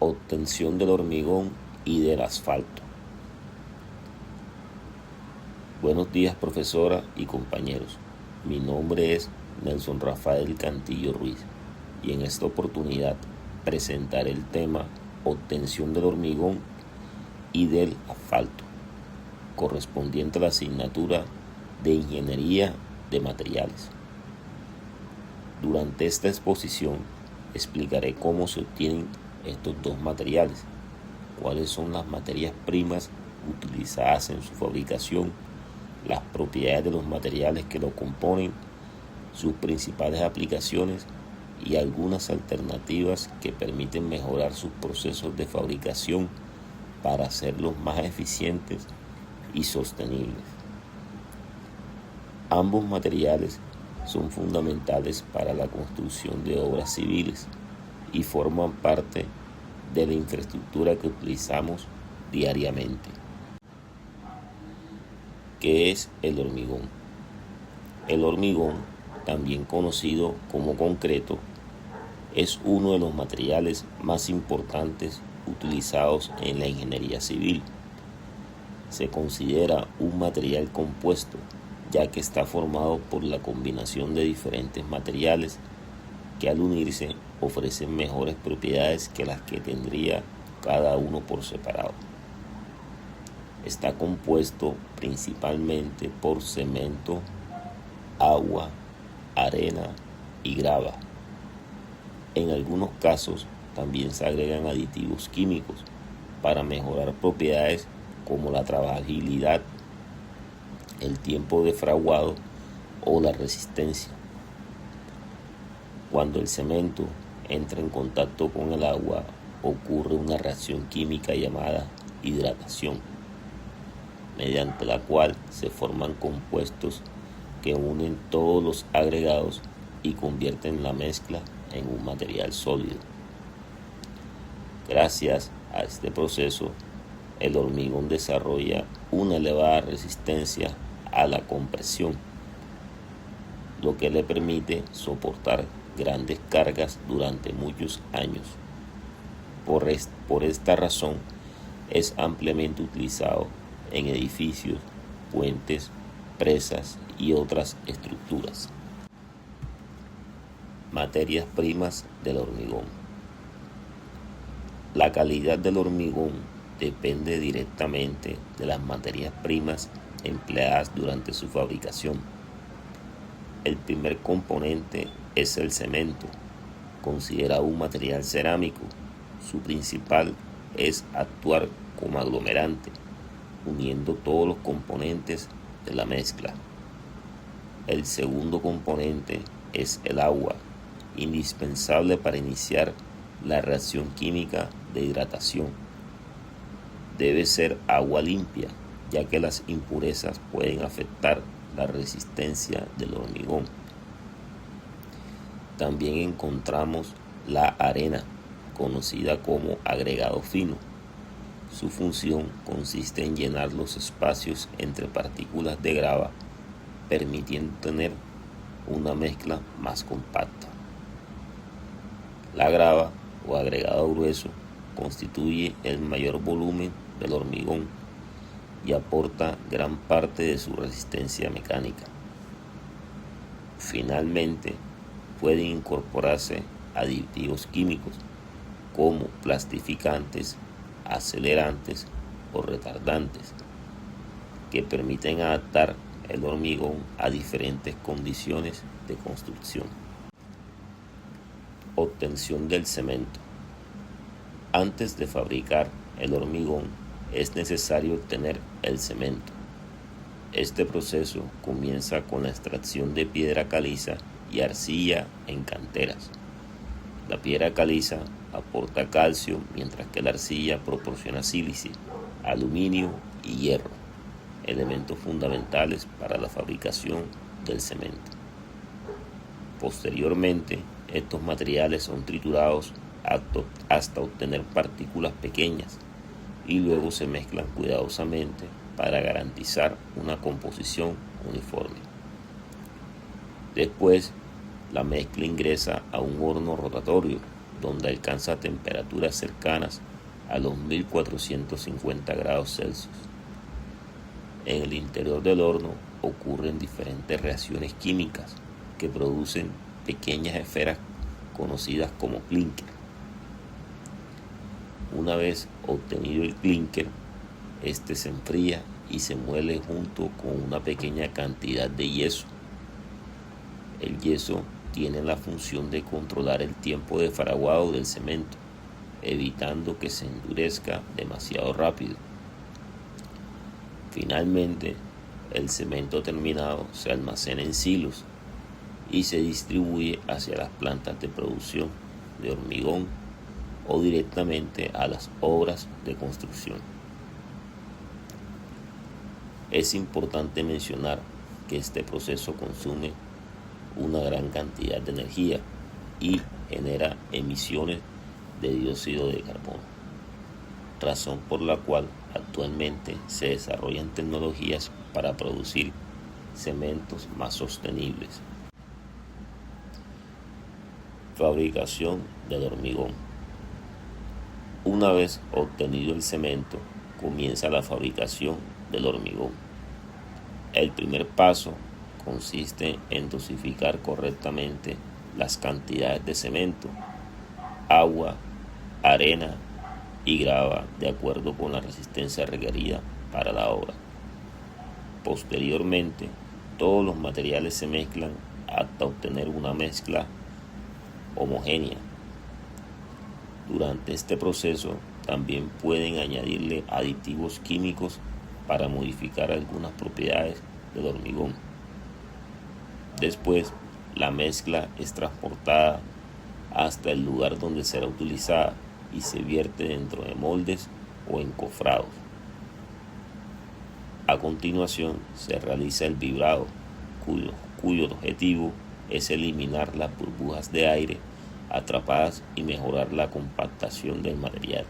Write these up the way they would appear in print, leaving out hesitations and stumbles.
obtención del hormigón y del asfalto. Buenos días, profesora y compañeros. Mi nombre es Nelson Rafael Cantillo Ruiz y en esta oportunidad presentaré el tema obtención del hormigón y del asfalto, correspondiente a la asignatura de Ingeniería de Materiales. Durante esta exposición explicaré cómo se obtienen estos dos materiales, cuáles son las materias primas utilizadas en su fabricación, las propiedades de los materiales que lo componen, sus principales aplicaciones y algunas alternativas que permiten mejorar sus procesos de fabricación para hacerlos más eficientes y sostenibles. Ambos materiales son fundamentales para la construcción de obras civiles y forman parte de la infraestructura que utilizamos diariamente. ¿Qué es el hormigón? El hormigón, también conocido como concreto, es uno de los materiales más importantes utilizados en la ingeniería civil. Se considera un material compuesto, ya que está formado por la combinación de diferentes materiales que al unirse ofrecen mejores propiedades que las que tendría cada uno por separado. Está compuesto principalmente por cemento, agua, arena y grava. En algunos casos también se agregan aditivos químicos para mejorar propiedades como la trabajabilidad, el tiempo de fraguado o la resistencia. Cuando el cemento entra en contacto con el agua, ocurre una reacción química llamada hidratación, mediante la cual se forman compuestos que unen todos los agregados y convierten la mezcla en un material sólido. Gracias a este proceso, el hormigón desarrolla una elevada resistencia a la compresión, lo que le permite soportar grandes cargas durante muchos años. Por esta razón, es ampliamente utilizado en edificios, puentes, presas y otras estructuras. Materias primas del hormigón. La calidad del hormigón depende directamente de las materias primas empleadas durante su fabricación. El primer componente es el cemento, considerado un material cerámico. Su principal es actuar como aglomerante, uniendo todos los componentes de la mezcla. El segundo componente es el agua, indispensable para iniciar la reacción química de hidratación. Debe ser agua limpia, ya que las impurezas pueden afectar la resistencia del hormigón. También encontramos la arena, conocida como agregado fino. Su función consiste en llenar los espacios entre partículas de grava, permitiendo tener una mezcla más compacta. La grava o agregado grueso constituye el mayor volumen del hormigón y aporta gran parte de su resistencia mecánica. Finalmente, pueden incorporarse aditivos químicos como plastificantes, acelerantes o retardantes que permiten adaptar el hormigón a diferentes condiciones de construcción. Obtención del cemento. Antes de fabricar el hormigón es necesario obtener el cemento. Este proceso comienza con la extracción de piedra caliza y arcilla en canteras. La piedra caliza aporta calcio, mientras que la arcilla proporciona sílice, aluminio y hierro, elementos fundamentales para la fabricación del cemento. Posteriormente, estos materiales son triturados hasta obtener partículas pequeñas y luego se mezclan cuidadosamente para garantizar una composición uniforme. Después, la mezcla ingresa a un horno rotatorio donde alcanza temperaturas cercanas a los 1450 grados Celsius. En el interior del horno ocurren diferentes reacciones químicas que producen pequeñas esferas conocidas como clinker. Una vez obtenido el clinker, este se enfría y se muele junto con una pequeña cantidad de yeso. El yeso tiene la función de controlar el tiempo de fraguado del cemento, evitando que se endurezca demasiado rápido. Finalmente, el cemento terminado se almacena en silos y se distribuye hacia las plantas de producción de hormigón o directamente a las obras de construcción. Es importante mencionar que este proceso consume una gran cantidad de energía y genera emisiones de dióxido de carbono, razón por la cual actualmente se desarrollan tecnologías para producir cementos más sostenibles. Fabricación del hormigón. Una vez obtenido el cemento, comienza la fabricación del hormigón. El primer paso consiste en dosificar correctamente las cantidades de cemento, agua, arena y grava de acuerdo con la resistencia requerida para la obra. Posteriormente, todos los materiales se mezclan hasta obtener una mezcla homogénea. Durante este proceso también pueden añadirle aditivos químicos para modificar algunas propiedades del hormigón. Después, la mezcla es transportada hasta el lugar donde será utilizada y se vierte dentro de moldes o encofrados. A continuación, se realiza el vibrado, cuyo objetivo es eliminar las burbujas de aire atrapadas y mejorar la compactación del material.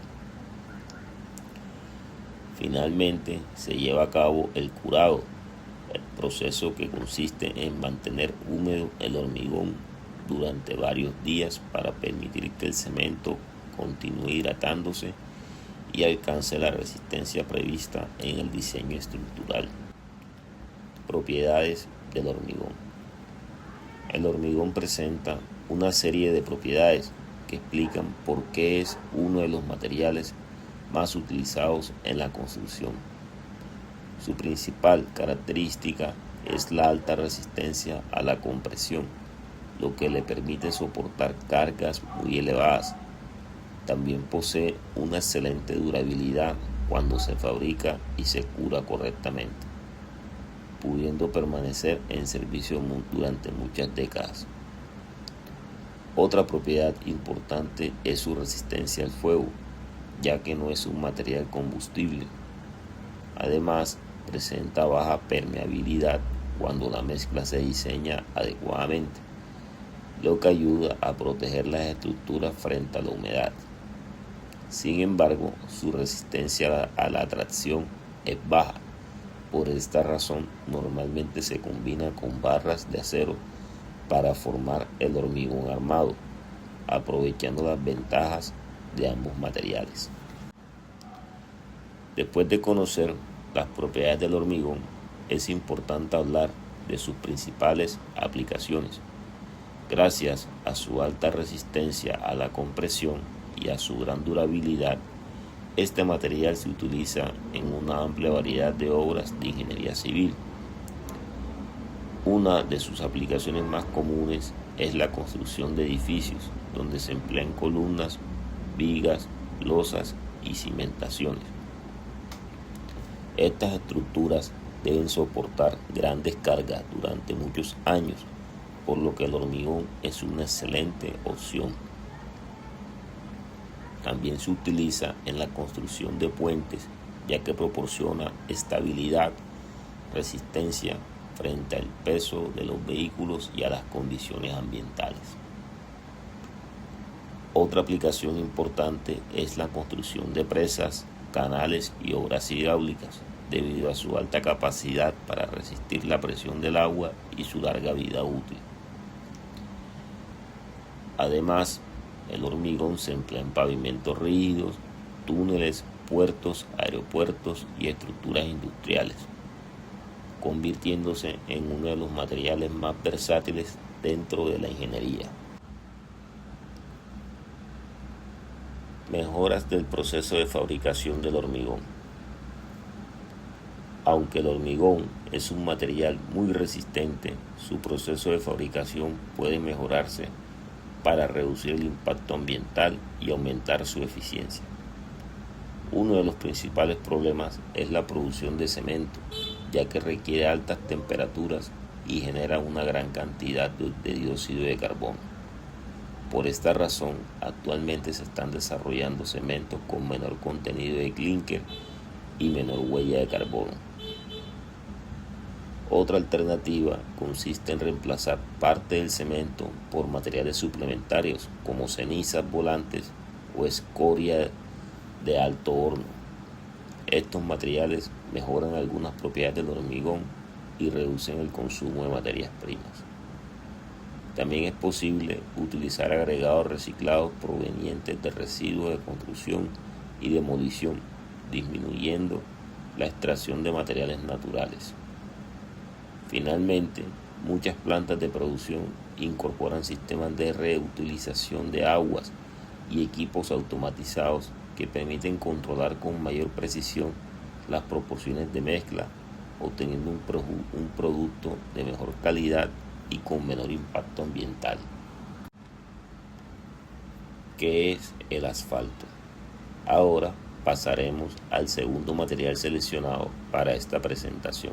Finalmente, se lleva a cabo el curado, el proceso que consiste en mantener húmedo el hormigón durante varios días para permitir que el cemento continúe hidratándose y alcance la resistencia prevista en el diseño estructural. Propiedades del hormigón. El hormigón presenta una serie de propiedades que explican por qué es uno de los materiales más utilizados en la construcción. Su principal característica es la alta resistencia a la compresión, lo que le permite soportar cargas muy elevadas. También posee una excelente durabilidad cuando se fabrica y se cura correctamente, pudiendo permanecer en servicio durante muchas décadas. Otra propiedad importante es su resistencia al fuego, ya que no es un material combustible. Además, presenta baja permeabilidad cuando la mezcla se diseña adecuadamente, lo que ayuda a proteger las estructuras frente a la humedad. Sin embargo, su resistencia a la tracción es baja. Por esta razón, normalmente se combina con barras de acero para formar el hormigón armado, aprovechando las ventajas de ambos materiales. Después de conocer las propiedades del hormigón, es importante hablar de sus principales aplicaciones. Gracias a su alta resistencia a la compresión y a su gran durabilidad, este material se utiliza en una amplia variedad de obras de ingeniería civil. Una de sus aplicaciones más comunes es la construcción de edificios, donde se emplean columnas, vigas, losas y cimentaciones. Estas estructuras deben soportar grandes cargas durante muchos años, por lo que el hormigón es una excelente opción. También se utiliza en la construcción de puentes, ya que proporciona estabilidad, resistencia frente al peso de los vehículos y a las condiciones ambientales. Otra aplicación importante es la construcción de presas, canales y obras hidráulicas, debido a su alta capacidad para resistir la presión del agua y su larga vida útil. Además, El hormigón se emplea en pavimentos rígidos, túneles, puertos, aeropuertos y estructuras industriales, convirtiéndose en uno de los materiales más versátiles dentro de la ingeniería. Mejoras del proceso de fabricación del hormigón. Aunque el hormigón es un material muy resistente, su proceso de fabricación puede mejorarse para reducir el impacto ambiental y aumentar su eficiencia. Uno de los principales problemas es la producción de cemento, ya que requiere altas temperaturas y genera una gran cantidad de dióxido de carbono. Por esta razón, actualmente se están desarrollando cementos con menor contenido de clínker y menor huella de carbono. Otra alternativa consiste en reemplazar parte del cemento por materiales suplementarios como cenizas volantes o escoria de alto horno. Estos materiales mejoran algunas propiedades del hormigón y reducen el consumo de materias primas. También es posible utilizar agregados reciclados provenientes de residuos de construcción y demolición, disminuyendo la extracción de materiales naturales. Finalmente, muchas plantas de producción incorporan sistemas de reutilización de aguas y equipos automatizados que permiten controlar con mayor precisión las proporciones de mezcla, obteniendo un producto de mejor calidad y con menor impacto ambiental. ¿Qué es el asfalto? Ahora pasaremos al segundo material seleccionado para esta presentación,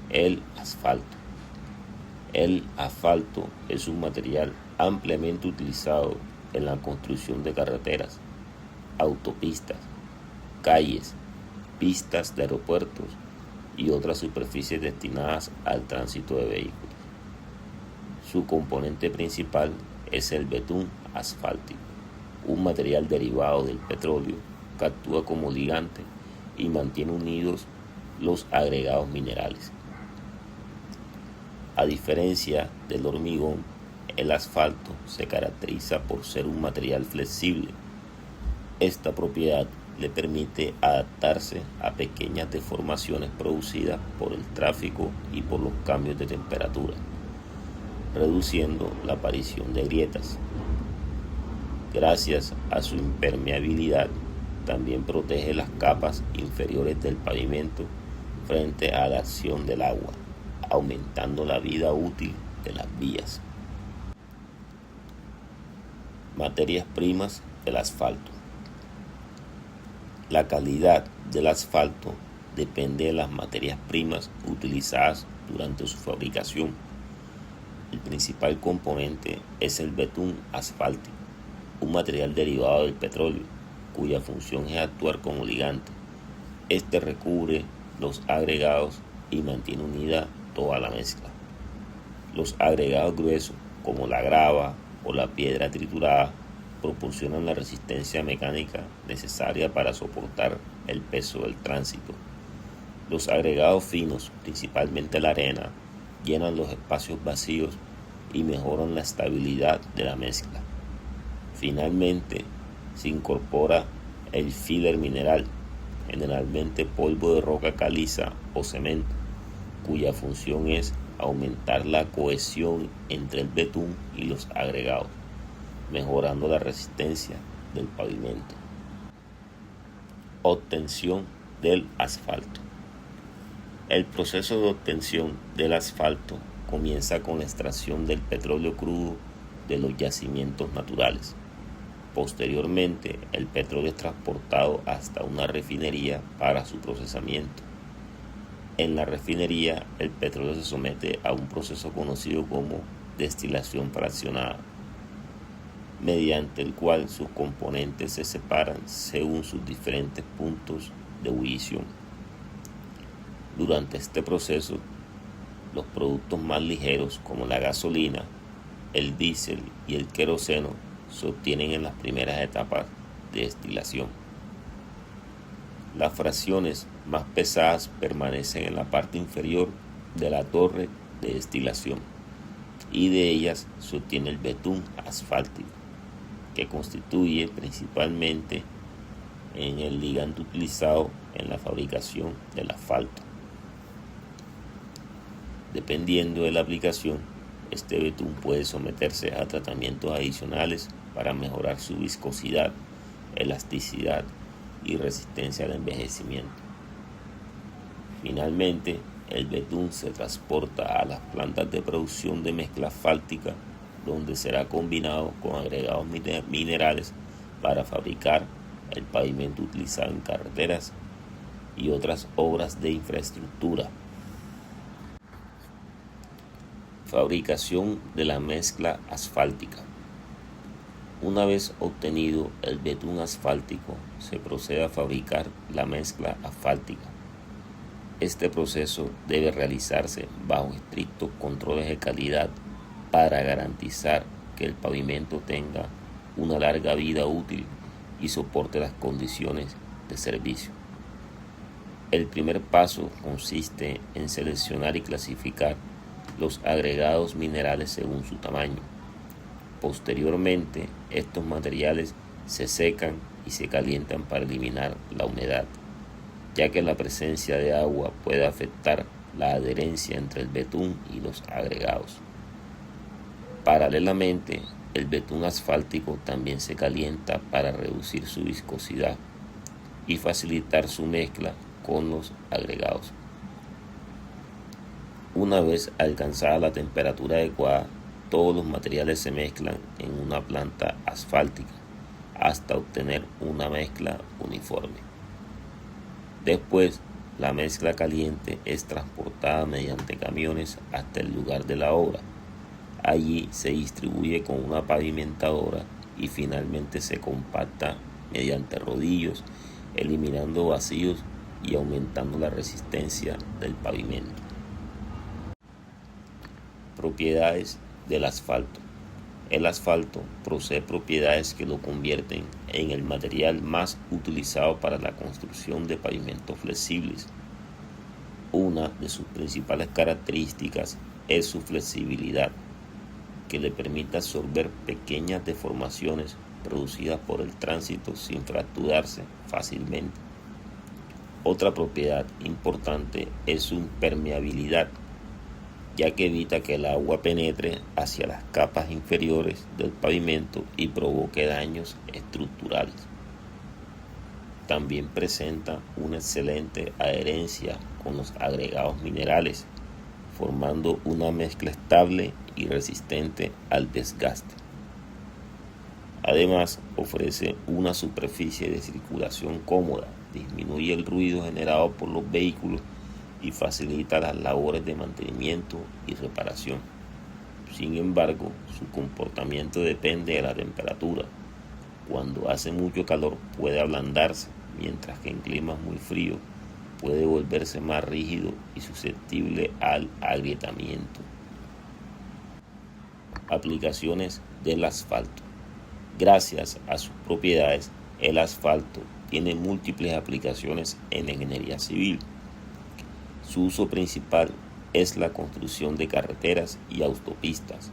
el asfalto. El asfalto es un material ampliamente utilizado en la construcción de carreteras, autopistas, calles, pistas de aeropuertos y otras superficies destinadas al tránsito de vehículos. Su componente principal es el betún asfáltico, un material derivado del petróleo que actúa como ligante y mantiene unidos los agregados minerales. A diferencia del hormigón, el asfalto se caracteriza por ser un material flexible. Esta propiedad le permite adaptarse a pequeñas deformaciones producidas por el tráfico y por los cambios de temperatura, reduciendo la aparición de grietas. Gracias a su impermeabilidad, también protege las capas inferiores del pavimento frente a la acción del agua, aumentando la vida útil de las vías. Materias primas del asfalto. La calidad del asfalto depende de las materias primas utilizadas durante su fabricación. El principal componente es el betún asfáltico, un material derivado del petróleo, cuya función es actuar como ligante. Este recubre los agregados y mantiene unida toda la mezcla. Los agregados gruesos, como la grava o la piedra triturada, proporcionan la resistencia mecánica necesaria para soportar el peso del tránsito. Los agregados finos, principalmente la arena, llenan los espacios vacíos y mejoran la estabilidad de la mezcla. Finalmente, se incorpora el filler mineral, generalmente polvo de roca caliza o cemento, cuya función es aumentar la cohesión entre el betún y los agregados, mejorando la resistencia del pavimento. Obtención del asfalto. El proceso de obtención del asfalto comienza con la extracción del petróleo crudo de los yacimientos naturales. Posteriormente, el petróleo es transportado hasta una refinería para su procesamiento. En la refinería, el petróleo se somete a un proceso conocido como destilación fraccionada, mediante el cual sus componentes se separan según sus diferentes puntos de ebullición. Durante este proceso, los productos más ligeros como la gasolina, el diésel y el queroseno se obtienen en las primeras etapas de destilación. Las fracciones más pesadas permanecen en la parte inferior de la torre de destilación y de ellas se obtiene el betún asfáltico. que constituye principalmente en el ligante utilizado en la fabricación del asfalto. Dependiendo de la aplicación, este betún puede someterse a tratamientos adicionales para mejorar su viscosidad, elasticidad y resistencia al envejecimiento. Finalmente, el betún se transporta a las plantas de producción de mezcla asfáltica, donde será combinado con agregados minerales para fabricar el pavimento utilizado en carreteras y otras obras de infraestructura. Fabricación de la mezcla asfáltica. Una vez obtenido el betún asfáltico, se procede a fabricar la mezcla asfáltica. Este proceso debe realizarse bajo estrictos controles de calidad para garantizar que el pavimento tenga una larga vida útil y soporte las condiciones de servicio. El primer paso consiste en seleccionar y clasificar los agregados minerales según su tamaño. Posteriormente, estos materiales se secan y se calientan para eliminar la humedad, ya que la presencia de agua puede afectar la adherencia entre el betún y los agregados. Paralelamente, el betún asfáltico también se calienta para reducir su viscosidad y facilitar su mezcla con los agregados. Una vez alcanzada la temperatura adecuada, todos los materiales se mezclan en una planta asfáltica hasta obtener una mezcla uniforme. Después, la mezcla caliente es transportada mediante camiones hasta el lugar de la obra. Allí se distribuye con una pavimentadora y finalmente se compacta mediante rodillos, eliminando vacíos y aumentando la resistencia del pavimento. Propiedades del asfalto. El asfalto posee propiedades que lo convierten en el material más utilizado para la construcción de pavimentos flexibles. Una de sus principales características es su flexibilidad, que le permite absorber pequeñas deformaciones producidas por el tránsito sin fracturarse fácilmente. Otra propiedad importante es su impermeabilidad, ya que evita que el agua penetre hacia las capas inferiores del pavimento y provoque daños estructurales. También presenta una excelente adherencia con los agregados minerales, formando una mezcla estable y resistente al desgaste. Además, ofrece una superficie de circulación cómoda, disminuye el ruido generado por los vehículos y facilita las labores de mantenimiento y reparación. Sin embargo, su comportamiento depende de la temperatura. Cuando hace mucho calor puede ablandarse, mientras que en climas muy fríos puede volverse más rígido y susceptible al agrietamiento. Aplicaciones del asfalto. Gracias a sus propiedades, el asfalto tiene múltiples aplicaciones en la ingeniería civil. Su uso principal es la construcción de carreteras y autopistas,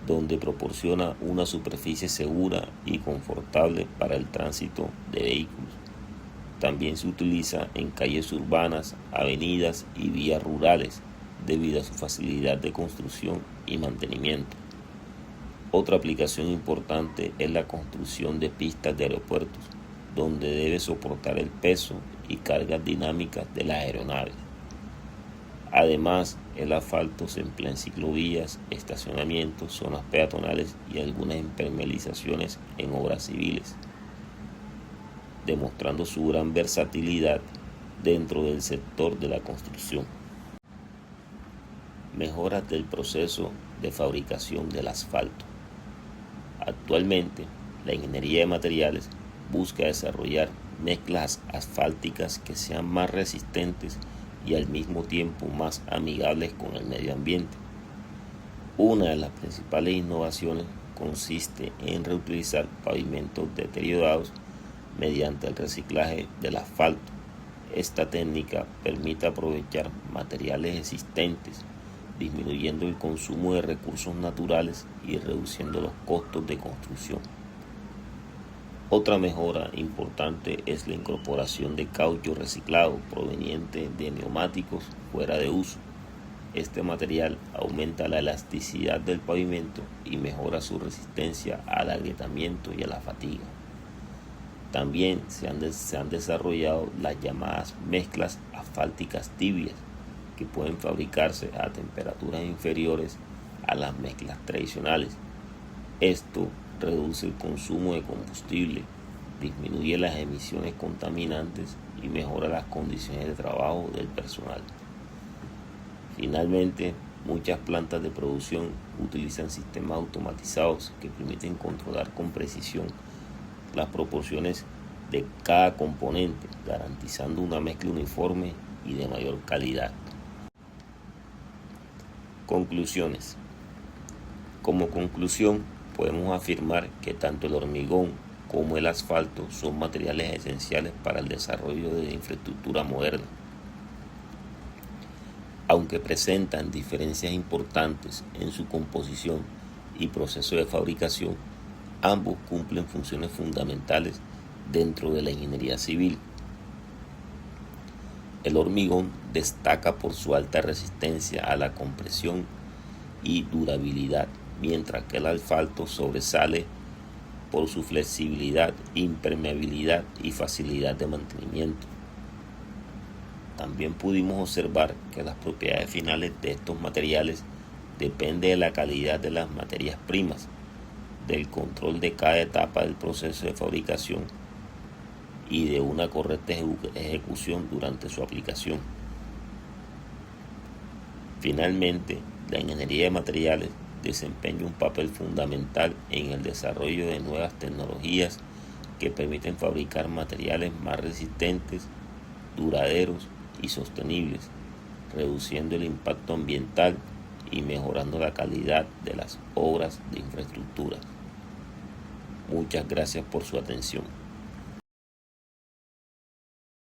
donde proporciona una superficie segura y confortable para el tránsito de vehículos. También se utiliza en calles urbanas, avenidas y vías rurales, debido a su facilidad de construcción y mantenimiento. Otra aplicación importante es la construcción de pistas de aeropuertos, donde debe soportar el peso y cargas dinámicas de las aeronaves. Además, el asfalto se emplea en ciclovías, estacionamientos, zonas peatonales y algunas impermeabilizaciones en obras civiles, demostrando su gran versatilidad dentro del sector de la construcción. Mejoras del proceso de fabricación del asfalto. Actualmente, la ingeniería de materiales busca desarrollar mezclas asfálticas que sean más resistentes y al mismo tiempo más amigables con el medio ambiente. Una de las principales innovaciones consiste en reutilizar pavimentos deteriorados mediante el reciclaje del asfalto. Esta técnica permite aprovechar materiales existentes, disminuyendo el consumo de recursos naturales y reduciendo los costos de construcción. Otra mejora importante es la incorporación de caucho reciclado proveniente de neumáticos fuera de uso. Este material aumenta la elasticidad del pavimento y mejora su resistencia al agrietamiento y a la fatiga. También se han desarrollado las llamadas mezclas asfálticas tibias, que pueden fabricarse a temperaturas inferiores a las mezclas tradicionales. Esto reduce el consumo de combustible, disminuye las emisiones contaminantes y mejora las condiciones de trabajo del personal. Finalmente, muchas plantas de producción utilizan sistemas automatizados que permiten controlar con precisión las proporciones de cada componente, garantizando una mezcla uniforme y de mayor calidad. Conclusiones. Como conclusión, podemos afirmar que tanto el hormigón como el asfalto son materiales esenciales para el desarrollo de la infraestructura moderna. Aunque presentan diferencias importantes en su composición y proceso de fabricación, ambos cumplen funciones fundamentales dentro de la ingeniería civil. El hormigón destaca por su alta resistencia a la compresión y durabilidad, mientras que el asfalto sobresale por su flexibilidad, impermeabilidad y facilidad de mantenimiento. También pudimos observar que las propiedades finales de estos materiales dependen de la calidad de las materias primas, del control de cada etapa del proceso de fabricación y de una correcta ejecución durante su aplicación. Finalmente, la ingeniería de materiales desempeña un papel fundamental en el desarrollo de nuevas tecnologías que permiten fabricar materiales más resistentes, duraderos y sostenibles, reduciendo el impacto ambiental y mejorando la calidad de las obras de infraestructura. Muchas gracias por su atención.